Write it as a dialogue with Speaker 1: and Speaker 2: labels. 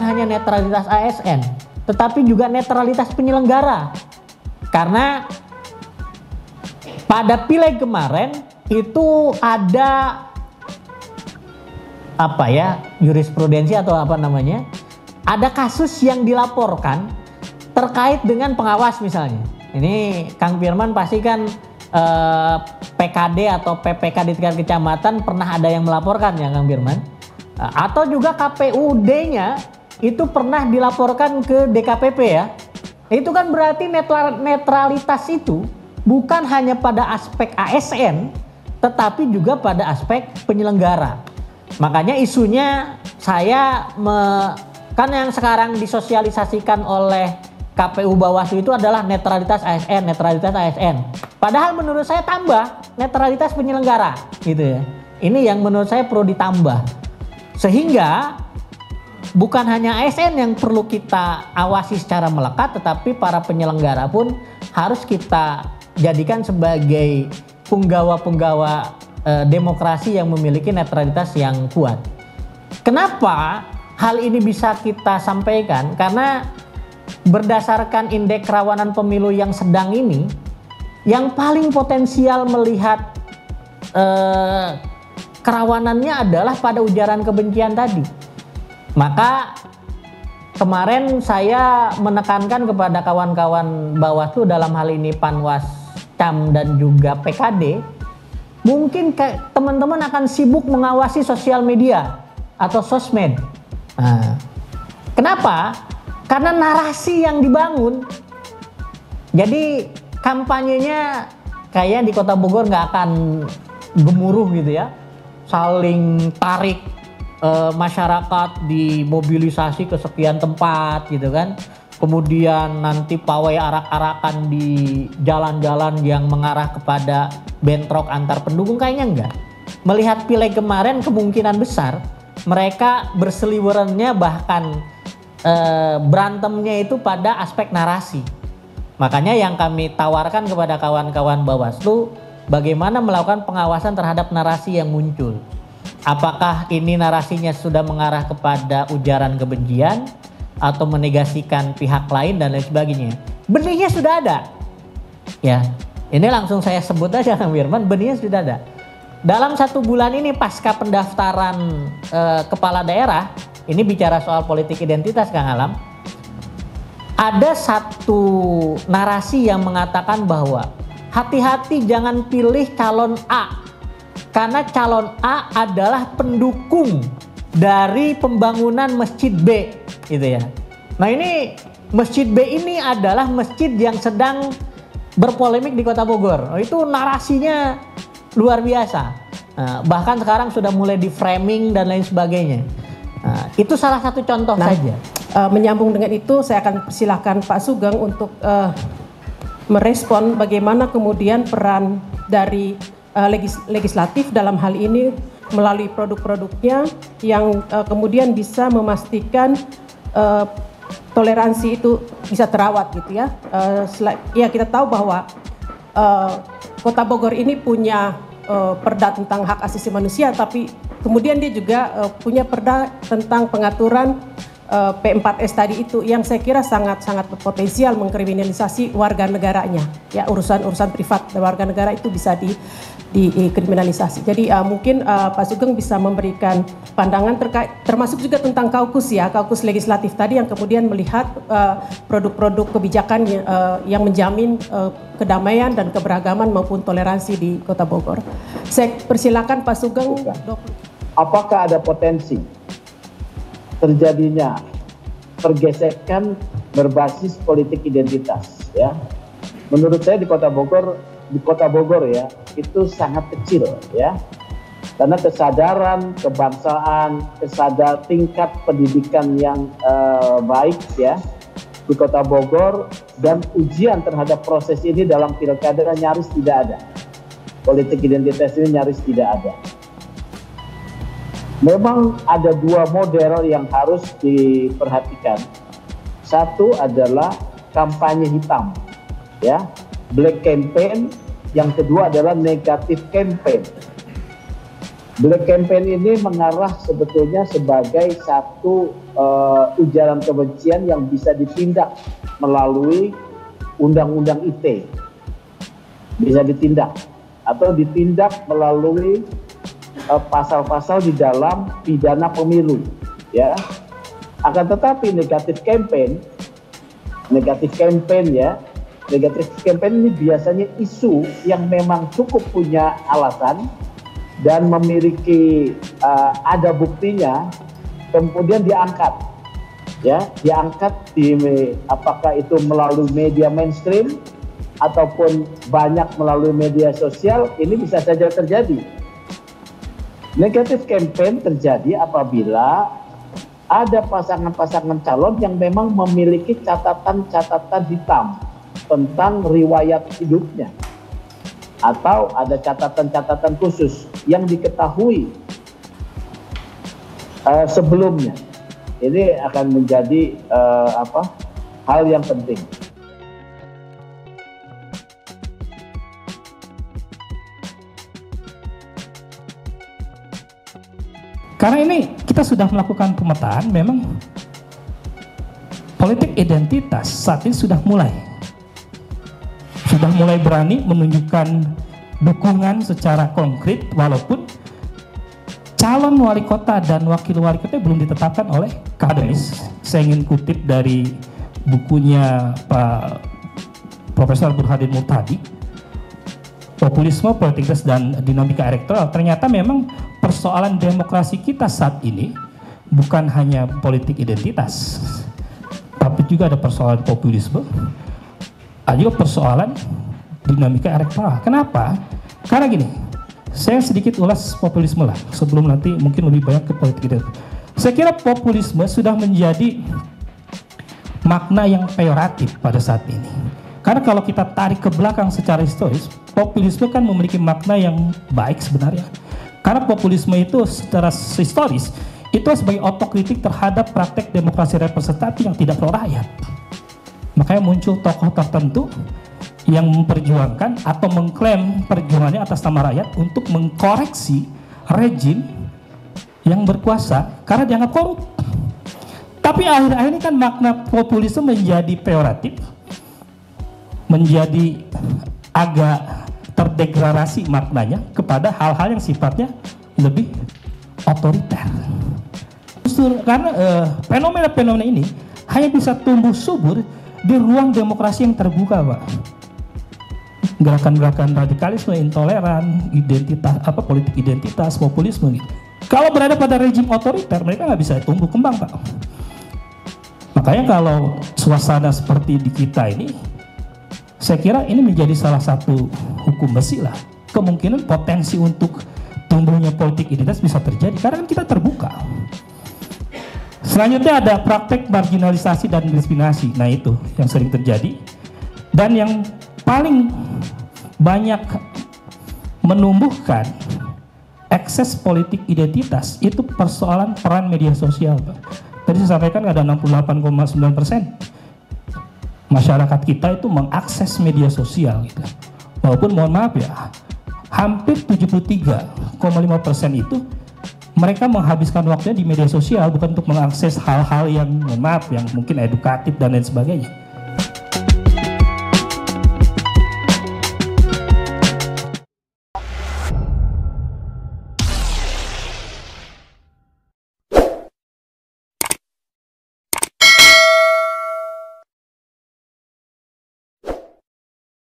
Speaker 1: Hanya netralitas ASN, tetapi juga netralitas penyelenggara. Karena pada pileg kemarin itu ada jurisprudensi atau ada kasus yang dilaporkan terkait dengan pengawas misalnya. Ini Kang Firman pasti kan PKD atau PPK di tingkat kecamatan pernah ada yang melaporkan ya Kang Firman, atau juga KPUD-nya itu pernah dilaporkan ke DKPP ya. Itu kan berarti netralitas itu bukan hanya pada aspek ASN, tetapi juga pada aspek penyelenggara. Makanya isunya kan yang sekarang disosialisasikan oleh KPU Bawaslu itu adalah netralitas ASN. Padahal menurut saya tambah netralitas penyelenggara gitu ya. Ini yang menurut saya perlu ditambah. Sehingga bukan hanya ASN yang perlu kita awasi secara melekat, tetapi para penyelenggara pun harus kita jadikan sebagai punggawa-punggawa demokrasi yang memiliki netralitas yang kuat. Kenapa hal ini bisa kita sampaikan? Karena berdasarkan indeks kerawanan pemilu yang sedang ini, yang paling potensial melihat kerawanannya adalah pada ujaran kebencian tadi. Maka kemarin saya menekankan kepada kawan-kawan Bawaslu dalam hal ini Panwas, Cam dan juga PKD, mungkin teman-teman akan sibuk mengawasi sosial media atau sosmed. Nah, kenapa? Karena narasi yang dibangun. Jadi kampanyenya kayak di Kota Bogor nggak akan gemuruh gitu ya, saling tarik masyarakat dimobilisasi ke sekian tempat gitu kan. Kemudian nanti pawai arak-arakan di jalan-jalan yang mengarah kepada bentrok antar pendukung, kayaknya enggak. Melihat pileg kemarin kemungkinan besar mereka berseliwerannya bahkan berantemnya itu pada aspek narasi. Makanya yang kami tawarkan kepada kawan-kawan Bawaslu, bagaimana melakukan pengawasan terhadap narasi yang muncul. Apakah ini narasinya sudah mengarah kepada ujaran kebencian atau menegasikan pihak lain dan lain sebagainya. Benihnya sudah ada. Ya, ini langsung saya sebut aja Kang Firman, benihnya sudah ada. Dalam 1 bulan ini pasca pendaftaran kepala daerah, ini bicara soal politik identitas Kang Alam, ada satu narasi yang mengatakan bahwa hati-hati jangan pilih calon A. Karena calon A adalah pendukung dari pembangunan Masjid B, gitu ya. Nah ini Masjid B ini adalah masjid yang sedang berpolemik di Kota Bogor. Itu narasinya luar biasa. Bahkan sekarang sudah mulai di framing dan lain sebagainya. Itu salah satu contoh saja.
Speaker 2: Menyambung dengan itu, saya akan persilahkan Pak Sugeng untuk merespon bagaimana kemudian peran dari legislatif dalam hal ini melalui produk-produknya yang kemudian bisa memastikan toleransi itu bisa terawat gitu ya. Ya kita tahu bahwa Kota Bogor ini punya perda tentang hak asasi manusia, tapi kemudian dia juga punya perda tentang pengaturan P4S tadi itu yang saya kira sangat-sangat berpotensial mengkriminalisasi warga negaranya. Ya urusan-urusan privat warga negara itu bisa dikriminalisasi. Jadi mungkin Pak Sugeng bisa memberikan pandangan terkait, termasuk juga tentang kaukus ya, kaukus legislatif tadi yang kemudian melihat produk-produk kebijakan yang menjamin kedamaian dan keberagaman maupun toleransi di Kota Bogor. Saya persilakan Pak Sugeng.
Speaker 3: Apakah ada potensi terjadinya pergesekan berbasis politik identitas ya? Menurut saya di Kota Bogor ya itu sangat kecil ya. Karena kesadaran kebangsaan, tingkat pendidikan yang baik ya di Kota Bogor, dan ujian terhadap proses ini dalam pilkada nyaris tidak ada. Politik identitas ini nyaris tidak ada. Memang ada dua model yang harus diperhatikan. Satu adalah kampanye hitam, ya, black campaign. Yang kedua adalah negatif campaign. Black campaign ini mengarah sebetulnya sebagai satu ujaran kebencian yang bisa ditindak melalui undang-undang ITE, bisa ditindak atau ditindak melalui pasal-pasal di dalam pidana pemilu, ya. Akan tetapi negatif campaign ya, negatif campaign ini biasanya isu yang memang cukup punya alasan dan memiliki ada buktinya, kemudian diangkat, ya, diangkat apakah itu melalui media mainstream ataupun banyak melalui media sosial. Ini bisa saja terjadi. Negatif campaign terjadi apabila ada pasangan-pasangan calon yang memang memiliki catatan-catatan hitam tentang riwayat hidupnya, atau ada catatan-catatan khusus yang diketahui sebelumnya. Ini akan menjadi hal yang penting.
Speaker 4: Karena ini kita sudah melakukan pemetaan, memang politik identitas saat ini sudah mulai berani menunjukkan dukungan secara konkret, walaupun calon wali kota dan wakil wali kota belum ditetapkan oleh akademis. Saya ingin kutip dari bukunya Pak Profesor Burhanuddin Muhtadi, Populisme, Politik dan Dinamika Elektoral. Ternyata memang persoalan demokrasi kita saat ini bukan hanya politik identitas, tapi juga ada persoalan populisme, ada juga persoalan dinamika elektoral. Kenapa? Karena gini, saya sedikit ulas populisme lah, sebelum nanti mungkin lebih banyak ke politik identitas. Saya kira populisme sudah menjadi makna yang peyoratif pada saat ini. Karena kalau kita tarik ke belakang secara historis, populisme kan memiliki makna yang baik sebenarnya. Karena populisme itu secara historis itu sebagai otokritik terhadap praktek demokrasi representatif yang tidak pro rakyat. Makanya muncul tokoh tertentu yang memperjuangkan atau mengklaim perjuangannya atas nama rakyat untuk mengkoreksi rejim yang berkuasa karena dianggap korup. Tapi akhir-akhir ini kan makna populisme menjadi peyoratif, menjadi agak terdegradasi maknanya kepada hal-hal yang sifatnya lebih otoriter. Justru karena fenomena-fenomena ini hanya bisa tumbuh subur di ruang demokrasi yang terbuka, Pak. Gerakan-gerakan radikalisme, intoleran, identitas, politik identitas, populisme gitu. Kalau berada pada rejim otoriter, mereka nggak bisa tumbuh kembang, Pak. Makanya kalau suasana seperti di kita ini, saya kira ini menjadi salah satu hukum besi lah. Kemungkinan potensi untuk tumbuhnya politik identitas bisa terjadi karena kan kita terbuka. Selanjutnya ada praktek marginalisasi dan diskriminasi. Nah itu yang sering terjadi. Dan yang paling banyak menumbuhkan ekses politik identitas itu persoalan peran media sosial, Pak. Tadi saya sampaikan ada 68,9% masyarakat kita itu mengakses media sosial gitu. Walaupun mohon maaf ya, hampir 73,5% itu mereka menghabiskan waktunya di media sosial bukan untuk mengakses hal-hal yang mohon maaf yang mungkin edukatif dan lain sebagainya.